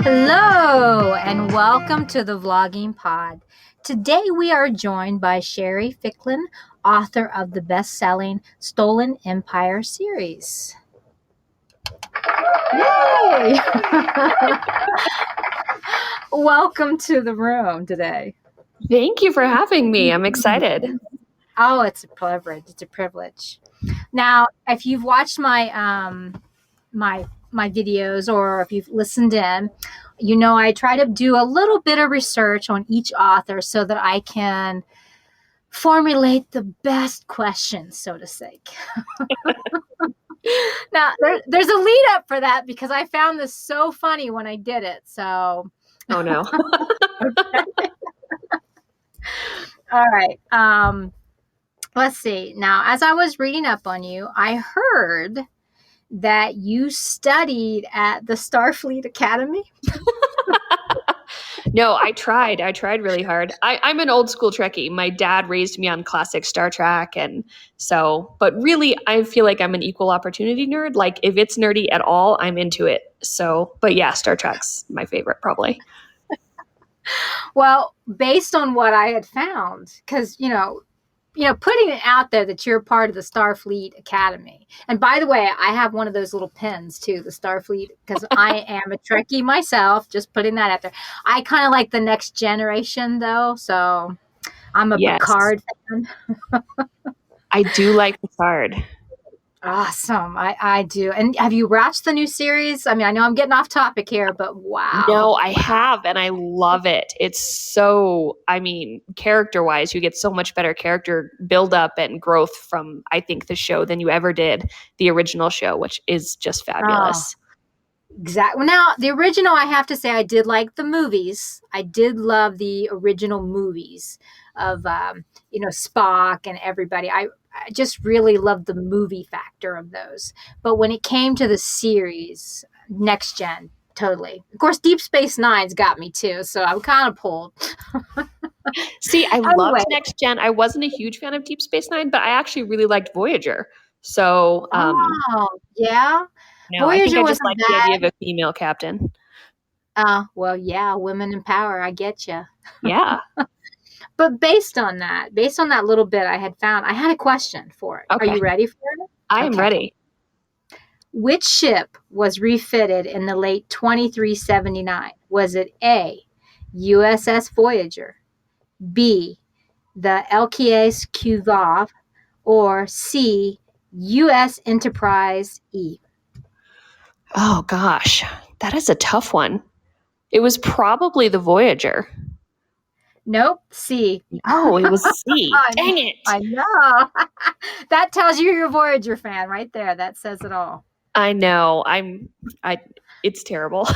Hello, and welcome to the Vlogging Pod. Today we are joined by Sherry Ficklin, author of the best-selling Stolen Empire series. Yay! Welcome to the room today. Thank you for having me. I'm excited. Oh, it's a privilege. It's a privilege. Now, if you've watched my my videos or if you've listened in, you know I try to do a little bit of research on each author so that I can formulate the best questions, so to speak. Now, there's a lead up for that because I found this so funny when I did it. So, oh no. Okay. All right. Let's see. Now, as I was reading up on you, I heard that you studied at the Starfleet Academy. No, I tried. I tried really hard. I'm an old school Trekkie. My dad raised me on classic Star Trek. But really, I feel like I'm an equal opportunity nerd. Like, if it's nerdy at all, I'm into it. But yeah, Star Trek's my favorite, probably. Well, based on what I had found, because, putting it out there that you're part of the Starfleet Academy. And by the way, I have one of those little pins too, the Starfleet, because I am a Trekkie myself, just putting that out there. I kind of like the next generation though. So I'm a Picard fan. I do like Picard. Awesome. I do. And have you watched the new series? I mean, I know I'm getting off topic here, but wow. No, I have, and I love it. It's so, character-wise, you get so much better character build-up and growth from, I think, the show than you ever did the original show, which is just fabulous. Exactly. Now, the original, I have to say, I did like the movies. I did love the original movies of, Spock and everybody. I just really loved the movie factor of those. But when it came to the series, Next Gen, totally. Of course, Deep Space Nine's got me too, so I'm kind of pulled. See, I loved Next Gen. I wasn't a huge fan of Deep Space Nine, but I actually really liked Voyager. So, yeah. No, I think I just like the idea of a female captain. Well, yeah, women in power. I get you. Yeah. But based on that little bit I had found, I had a question for it. Okay. Are you ready for it? I am ready. Which ship was refitted in the late 2379? Was it A, USS Voyager, B, the LKS Cuvav, or C, US Enterprise E? Oh, gosh. That is a tough one. It was probably the Voyager. Nope, C. Oh, it was C. Dang it. I know. That tells you you're a Voyager fan right there. That says it all. I know. It's terrible.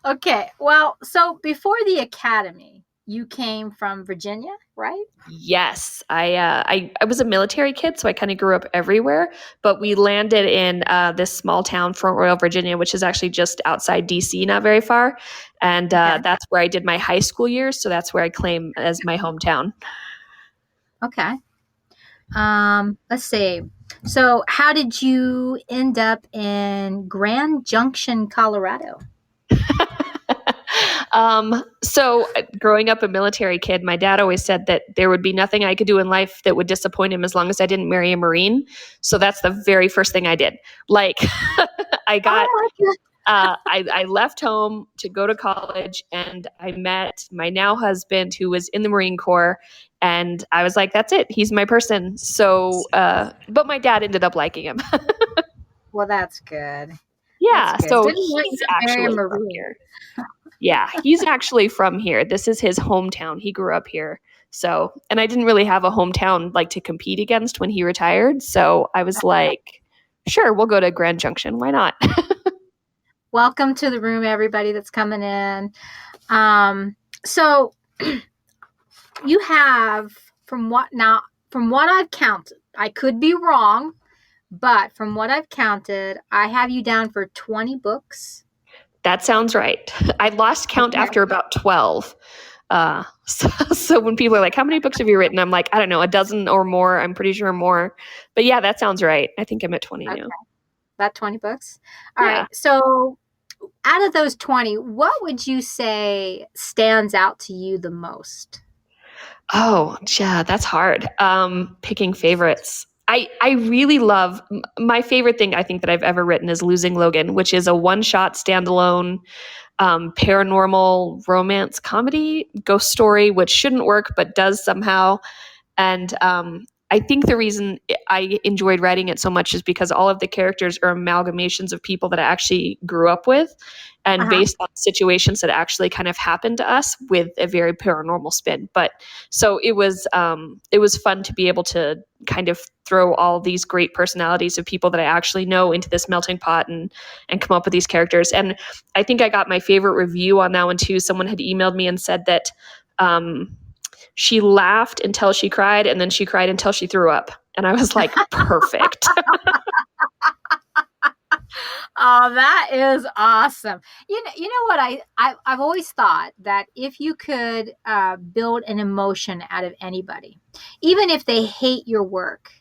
Okay. Well, so before the Academy, you came from Virginia, right? Yes. I was a military kid, so I kind of grew up everywhere. But we landed in this small town, Front Royal, Virginia, which is actually just outside DC, not very far. And that's where I did my high school years. So that's where I claim as my hometown. Okay. Let's see. So how did you end up in Grand Junction, Colorado? So growing up a military kid, my dad always said that there would be nothing I could do in life that would disappoint him as long as I didn't marry a Marine. So that's the very first thing I did. Like I left home to go to college and I met my now husband who was in the Marine Corps. And I was like, that's it. He's my person. So, but my dad ended up liking him. Well, that's good. Yeah. That's good. So he's actually from here. Yeah, he's actually from here. This is his hometown. He grew up here. So, and I didn't really have a hometown like to compete against when he retired. So I was like, sure, we'll go to Grand Junction. Why not? Welcome to the room, everybody that's coming in. So you have, from what I've counted, I could be wrong, but from what I've counted, I have you down for 20 books. That sounds right. I lost count after about 12. So when people are like, how many books have you written? I'm like, I don't know, a dozen or more. I'm pretty sure more. But yeah, that sounds right. I think I'm at 20 now. About 20 books. All right. So out of those 20, what would you say stands out to you the most? Oh, yeah, that's hard. Picking favorites. I really love my favorite thing I think that I've ever written is Losing Logan, which is a one-shot standalone paranormal romance comedy ghost story, which shouldn't work but does somehow. And I think the reason I enjoyed writing it so much is because all of the characters are amalgamations of people that I actually grew up with and Uh-huh. based on situations that actually kind of happened to us with a very paranormal spin. But so it was fun to be able to kind of throw all these great personalities of people that I actually know into this melting pot and come up with these characters. And I think I got my favorite review on that one too. Someone had emailed me and said that she laughed until she cried and then she cried until she threw up. And I was like, perfect. Oh, that is awesome. You know what I've always thought that if you could build an emotion out of anybody, even if they hate your work,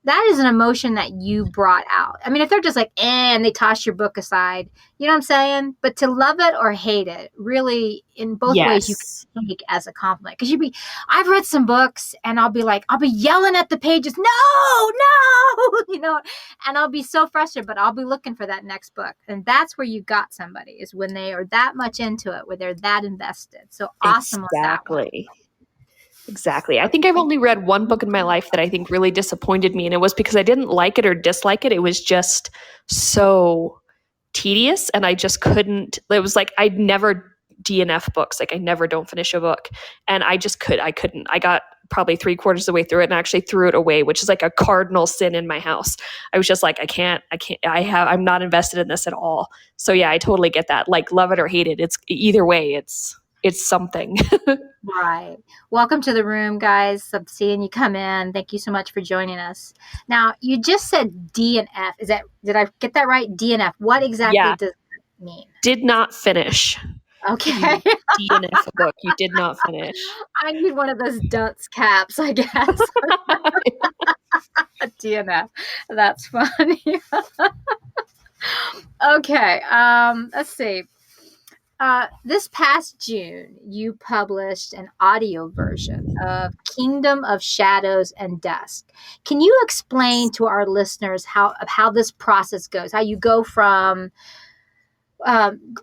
that is an emotion that you brought out. I mean, if they're just like, and they toss your book aside, you know what I'm saying? But to love it or hate it, really, in both ways, you Yes. can take as a compliment. Because I've read some books and I'll be yelling at the pages, no, no, and I'll be so frustrated, but I'll be looking for that next book. And that's where you got somebody, is when they are that much into it, where they're that invested. So awesome on that one. Exactly. Exactly. I think I've only read one book in my life that I think really disappointed me, and it was because I didn't like it or dislike it. It was just so tedious, and I just couldn't. It was like I'd never DNF books. Like I never don't finish a book, and I couldn't. I got probably three-quarters of the way through it and actually threw it away, which is like a cardinal sin in my house. I was just like, I'm not invested in this at all. So yeah, I totally get that. Like love it or hate it. It's either way, it's something. Right. Welcome to the room, guys. I'm seeing you come in. Thank you so much for joining us. Now, you just said D and F. Did I get that right? D and F. What exactly Yeah. does that mean? Did not finish. Okay. You DNF a book. You did not finish. I need one of those dunce caps, I guess. A DNF. That's funny. Okay. Let's see. This past June, you published an audio version of Kingdom of Shadows and Dusk. Can you explain to our listeners how this process goes? How you go from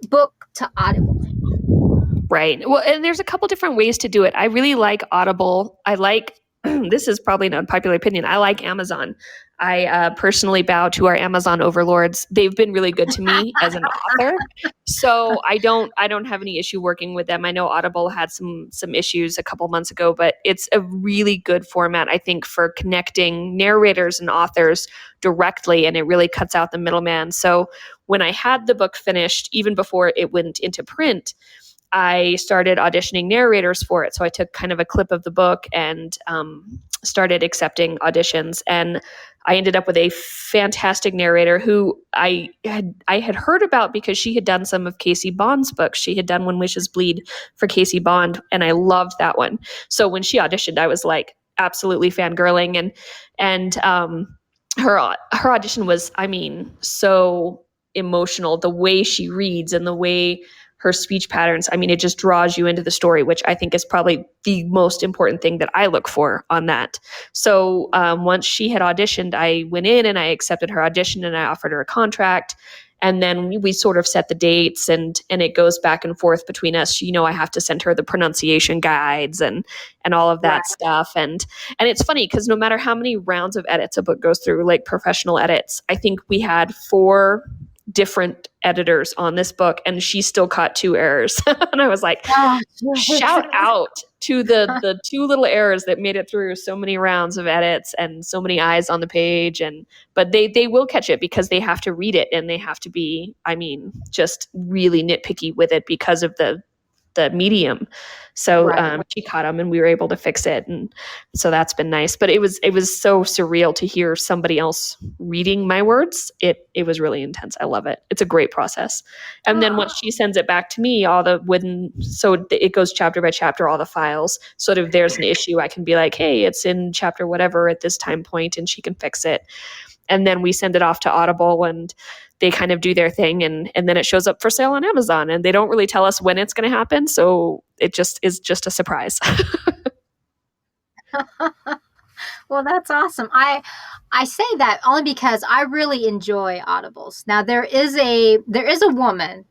book to Audible? Right. Well, and there's a couple different ways to do it. I really like Audible. I like, this is probably an unpopular opinion. I like Amazon. I personally bow to our Amazon overlords. They've been really good to me as an author. So I don't have any issue working with them. I know Audible had some issues a couple months ago, but it's a really good format, I think, for connecting narrators and authors directly, and it really cuts out the middleman. So when I had the book finished, even before it went into print, I started auditioning narrators for it. So I took kind of a clip of the book and started accepting auditions. And I ended up with a fantastic narrator who I had heard about because she had done some of Casey Bond's books. She had done When Wishes Bleed for Casey Bond, and I loved that one. So when she auditioned, I was like absolutely fangirling, and her audition was, I mean, so emotional. The way she reads and the way her speech patterns, I mean, it just draws you into the story, which I think is probably the most important thing that I look for on that. So once she had auditioned, I went in and I accepted her audition and I offered her a contract. And then we sort of set the dates, and it goes back and forth between us. You know, I have to send her the pronunciation guides and all of that Right. stuff. And it's funny because no matter how many rounds of edits a book goes through, like professional edits, I think we had 4 different editors on this book, and she still caught 2 errors. And I was like, Oh, shout out to the 2 little errors that made it through so many rounds of edits and so many eyes on the page. And but they will catch it because they have to read it, and they have to be, I mean, just really nitpicky with it because of the medium. So right. she caught them and we were able to fix it. And so that's been nice. But it was so surreal to hear somebody else reading my words. It was really intense. I love it. It's a great process. And then once she sends it back to me, so it goes chapter by chapter, all the files. So if there's an issue, I can be like, hey, it's in chapter whatever at this time point, and she can fix it. And then we send it off to Audible, and they kind of do their thing, and then it shows up for sale on Amazon, and they don't really tell us when it's going to happen, so it just is just a surprise. Well, that's awesome. I say that only because I really enjoy audibles. Now there is a woman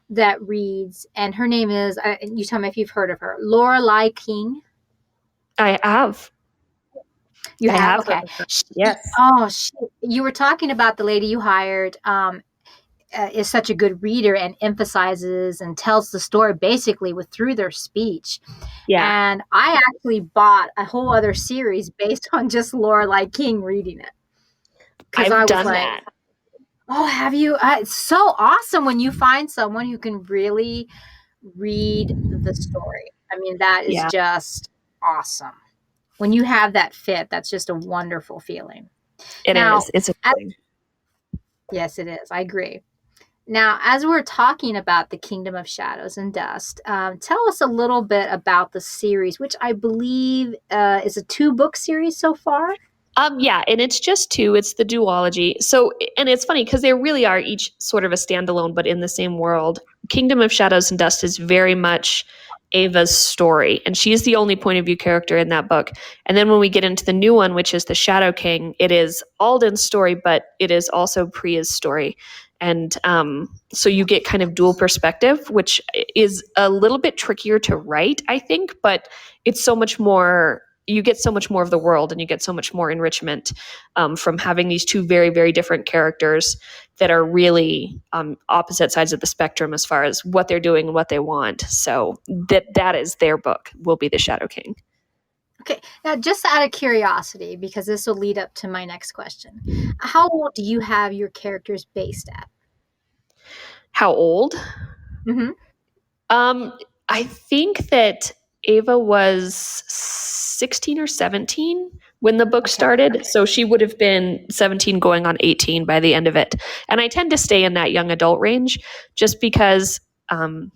that reads, and her name is you tell me if you've heard of her, Lorelei King. I have. You I have? have heard Okay. of her. Yes. You were talking about the lady you hired. Is such a good reader and emphasizes and tells the story basically with through their speech. Yeah. And I actually bought a whole other series based on just Lorelei King reading it because I I've was done like, that. "Oh, have you?" It's so awesome when you find someone who can really read the story. I mean, that is Yeah, just awesome. When you have that fit, that's just a wonderful feeling. it Now, is. It's as, amazing. yes, it is. I agree. Now, as we're talking about the Kingdom of Shadows and Dust, tell us a little bit about the series, which I believe is a two-book series so far. Yeah, and it's just two. It's the duology. So, and it's funny because they really are each sort of a standalone, but in the same world. Kingdom of Shadows and Dust is very much Ava's story, and she's the only point of view character in that book. And then when we get into the new one, which is the Shadow King, it is Alden's story, but it is also Priya's story. And so you get kind of dual perspective, which is a little bit trickier to write, I think, but it's so much more, you get so much more of the world, and you get so much more enrichment from having these two very, very different characters that are really opposite sides of the spectrum as far as what they're doing and what they want. So that is their book, will be the Shadow King. Okay, now just out of curiosity, because this will lead up to my next question, how old do you have your characters based at? How old? Mm-hmm. Um, I think that Ava was 16 or 17 when the book Okay. started. So she would have been 17 going on 18 by the end of it. And I tend to stay in that young adult range just because um,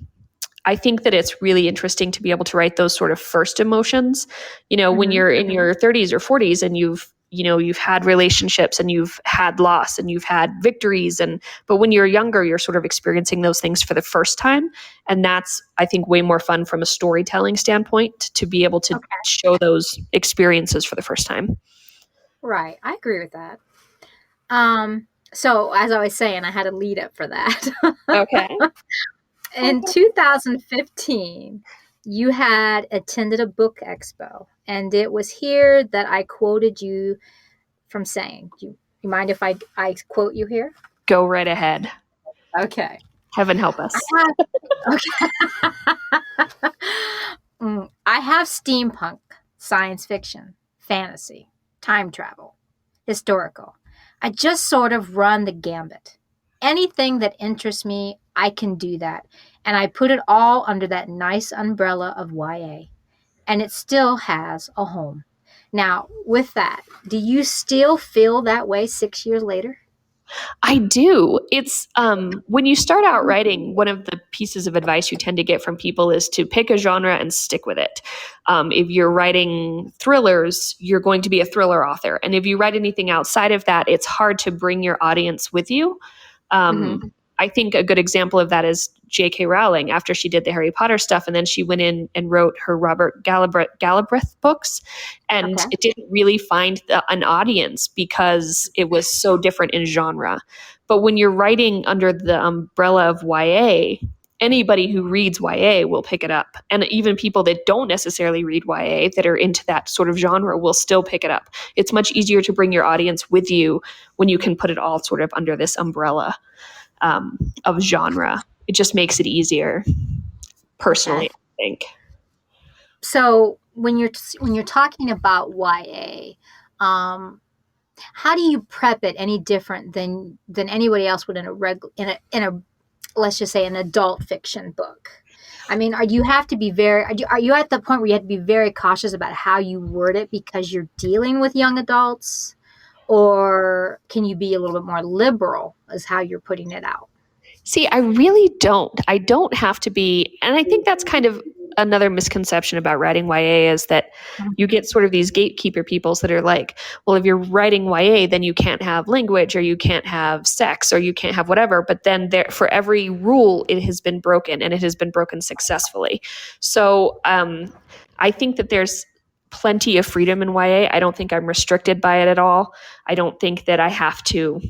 I think that it's really interesting to be able to write those sort of first emotions. You know, when Mm-hmm. you're in your 30s or 40s and you've had relationships and you've had loss and you've had victories, and but when you're younger you're sort of experiencing those things for the first time, and that's, I think, way more fun from a storytelling standpoint to be able to Okay. show those experiences for the first time. Right. I agree with that. So as I was saying, I had a lead up for that. Okay. In 2015, you had attended a book expo, and it was here that I quoted you from saying. Do you mind if I quote you here? Go right ahead. Okay. Heaven help I us. have okay. I have steampunk, science fiction, fantasy, time travel, historical. I just sort of run the gambit. Anything that interests me, I can do that. And I put it all under that nice umbrella of YA. And it still has a home. Now, with that, do you still feel that way 6 years later? I do. It's when you start out writing, one of the pieces of advice you tend to get from people is to pick a genre and stick with it. If you're writing thrillers, you're going to be a thriller author. And if you write anything outside of that, it's hard to bring your audience with you. Mm-hmm. I think a good example of that is J.K. Rowling after she did the Harry Potter stuff, and then she went in and wrote her Robert Galbraith books, and Okay. it didn't really find an audience because it was so different in genre. But when you're writing under the umbrella of YA, anybody who reads YA will pick it up. And even people that don't necessarily read YA that are into that sort of genre will still pick it up. It's much easier to bring your audience with you when you can put it all sort of under this umbrella of genre. It just makes it easier, Okay. personally, I think. So when you're talking about YA, how do you prep it any different than anybody else would in a in a let's just say an adult fiction book? I mean, are you have to be very are you at the point where you have to be very cautious about how you word it because you're dealing with young adults, or can you be a little bit more liberal as how you're putting it out? See, I really don't. I don't have to be, and I think that's kind of another misconception about writing YA is that you get sort of these gatekeeper peoples that are like, well, if you're writing YA, then you can't have language or you can't have sex or you can't have whatever. But then there, for every rule, it has been broken and it has been broken successfully. So I think that there's plenty of freedom in YA. I don't think I'm restricted by it at all. I don't think that I have to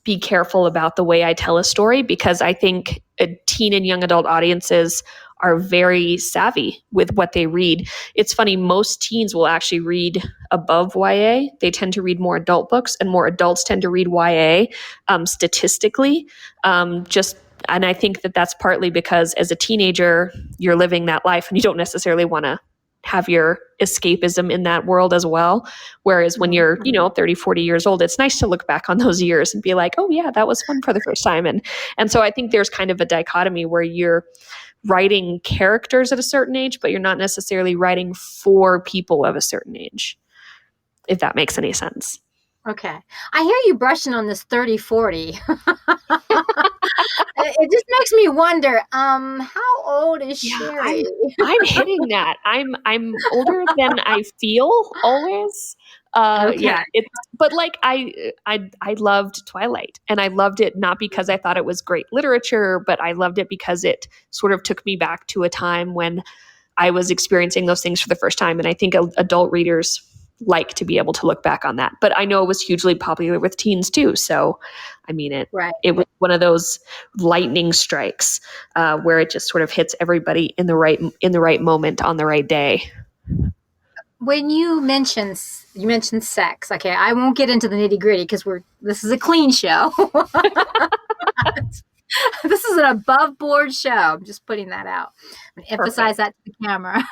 be careful about the way I tell a story because I think teen and young adult audiences are very savvy with what they read. It's funny, most teens will actually read above YA. They tend to read more adult books, and more adults tend to read YA statistically. Just and I think that that's partly because as a teenager, you're living that life and you don't necessarily want to have your escapism in that world as well. Whereas when you're, 30, 40 years old, it's nice to look back on those years and be like, oh yeah, that was fun for the first time. And so I think there's kind of a dichotomy where you're writing characters at a certain age, but you're not necessarily writing for people of a certain age, if that makes any sense. Okay. I hear you brushing on this 30-40. It just makes me wonder, how old is Yeah, Sherry? I'm hitting that. I'm older than I feel always. Okay. Yeah, it's but like I loved Twilight, and I loved it not because I thought it was great literature, but I loved it because it sort of took me back to a time when I was experiencing those things for the first time. And I think adult readers like to be able to look back on that. But I know it was hugely popular with teens too. So, I mean, Right. it was one of those lightning strikes where it just sort of hits everybody in the right moment on the right day. When you mentioned sex, okay, I won't get into the nitty-gritty because this is a clean show. This is an above board show. I'm just putting that out. I'm gonna emphasize that to the camera.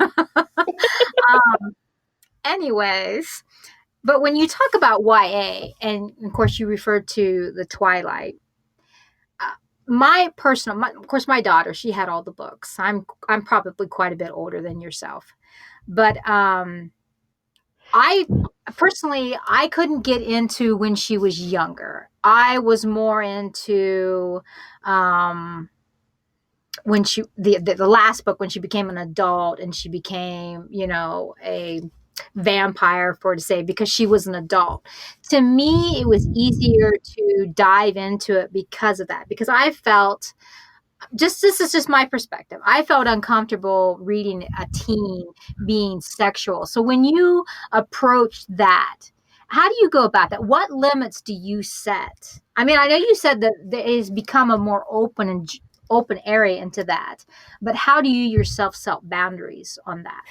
Anyways, but when you talk about YA, and of course you referred to the Twilight, of course, my daughter, she had all the books. I'm probably quite a bit older than yourself, but I personally I couldn't get into when she was younger. I was more into when the last book, when she became an adult and she became, a vampire, for to say, because she was an adult. To me, it was easier to dive into it because of that, because I felt, just this is just my perspective, I felt uncomfortable reading a teen being sexual. So when you approach that, how do you go about that? What limits do you set? I mean, I know you said that there is become a more open area into that, but how do you yourself set boundaries on that?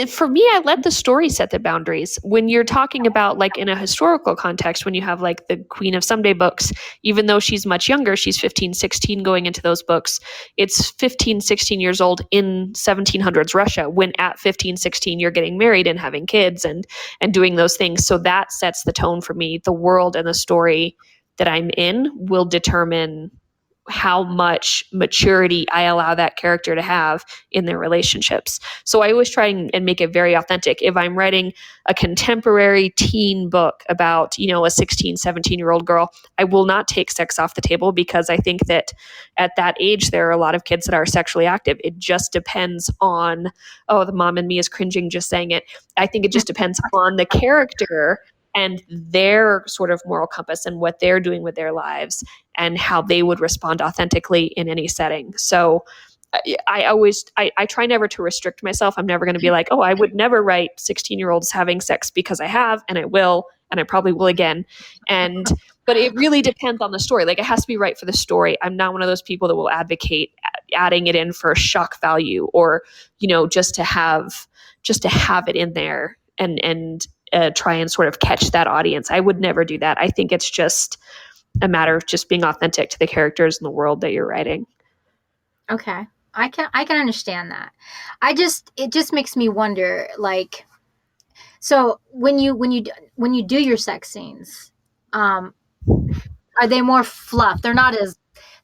For me, I let the story set the boundaries. When you're talking about like in a historical context, when you have like the Queen of Someday books, even though she's much younger, she's 15, 16 going into those books. It's 15, 16 years old in 1700s Russia, when at 15, 16, you're getting married and having kids and doing those things. So that sets the tone for me. The world and the story that I'm in will determine how much maturity I allow that character to have in their relationships. So I always try and make it very authentic. If I'm writing a contemporary teen book about, a 16, 17-year-old girl, I will not take sex off the table, because I think that at that age, there are a lot of kids that are sexually active. It just depends on, oh, the mom in me is cringing just saying it. I think it just depends on the character and their sort of moral compass and what they're doing with their lives and how they would respond authentically in any setting. So I try never to restrict myself. I'm never going to be like, oh, I would never write 16-year-olds having sex, because I have, and I will, and I probably will again. But it really depends on the story. Like, it has to be right for the story. I'm not one of those people that will advocate adding it in for shock value, or, just to have it in there and try and sort of catch that audience. I would never do that. I think it's just a matter of just being authentic to the characters and the world that you're writing. Okay. I can understand that. It just makes me wonder, like, so when you do your sex scenes, are they more fluff? They're not as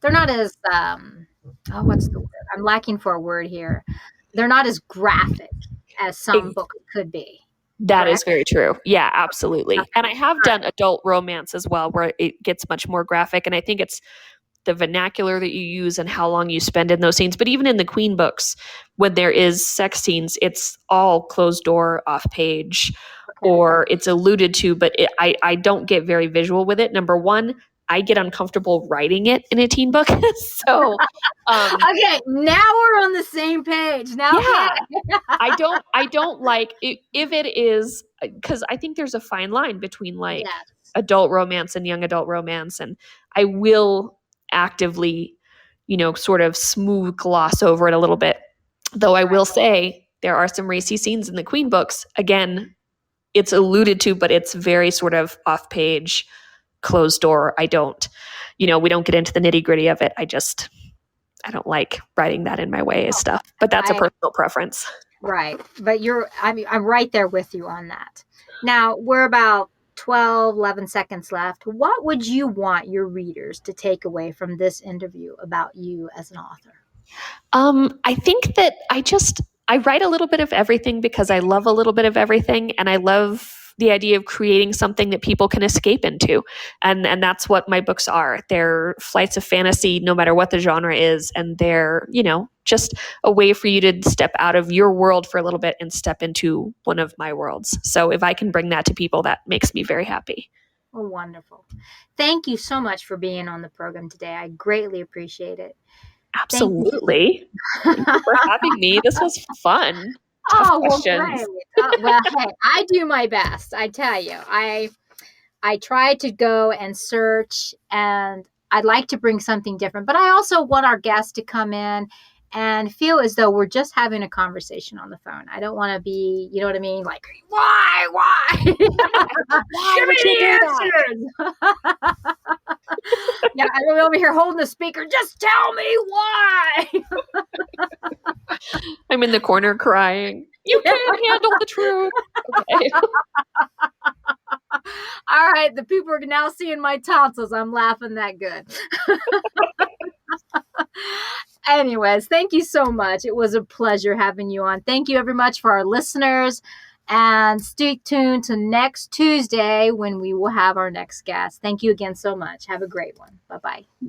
oh, what's the word? I'm lacking for a word here. They're not as graphic as some books could be. That is Correct? very true. Yeah, absolutely. Okay. And I have All done adult romance as well, where it gets much more graphic. And I think it's the vernacular that you use and how long you spend in those scenes. But even in the Queen books, when there is sex scenes, it's all closed door, off page, Okay. or it's alluded to, but I don't get very visual with it. Number one, I get uncomfortable writing it in a teen book. So, Okay, now we're on the same page. Now, okay. yeah, I don't like it, if it is, because I think there's a fine line between like Yes. adult romance and young adult romance, and I will actively, sort of smooth gloss over it a little bit. Though I will say there are some racy scenes in the Queen books. Again, it's alluded to, but it's very sort of off page, closed door. I don't, we don't get into the nitty gritty of it. I don't like writing that in my way as stuff, but that's a I personal preference. Right. But I mean, I'm right there with you on that. Now, we're about 12, 11 seconds left. What would you want your readers to take away from this interview about you as an author? I think that I write a little bit of everything because I love a little bit of everything, and I love the idea of creating something that people can escape into. And that's what my books are. They're flights of fantasy, no matter what the genre is, and they're, just a way for you to step out of your world for a little bit and step into one of my worlds. So if I can bring that to people, that makes me very happy. Oh, wonderful. Thank you so much for being on the program today. I greatly appreciate it. Thank you. Absolutely. Thank you for having me. This was fun. Tough Oh, well, great. questions. Well, hey, I do my best. I tell you, I try to go and search, and I'd like to bring something different, but I also want our guests to come in and feel as though we're just having a conversation on the phone. I don't want to be, you know what I mean? Like, why? Why Give would me you do the answers. Yeah, I'm over here holding the speaker. Just tell me why. I'm in the corner crying. You can't handle the truth. Okay. All right, the people are now seeing my tonsils. I'm laughing that good. Anyways, thank you so much. It was a pleasure having you on. Thank you very much for our listeners. And stay tuned to next Tuesday when we will have our next guest. Thank you again so much. Have a great one. Bye bye.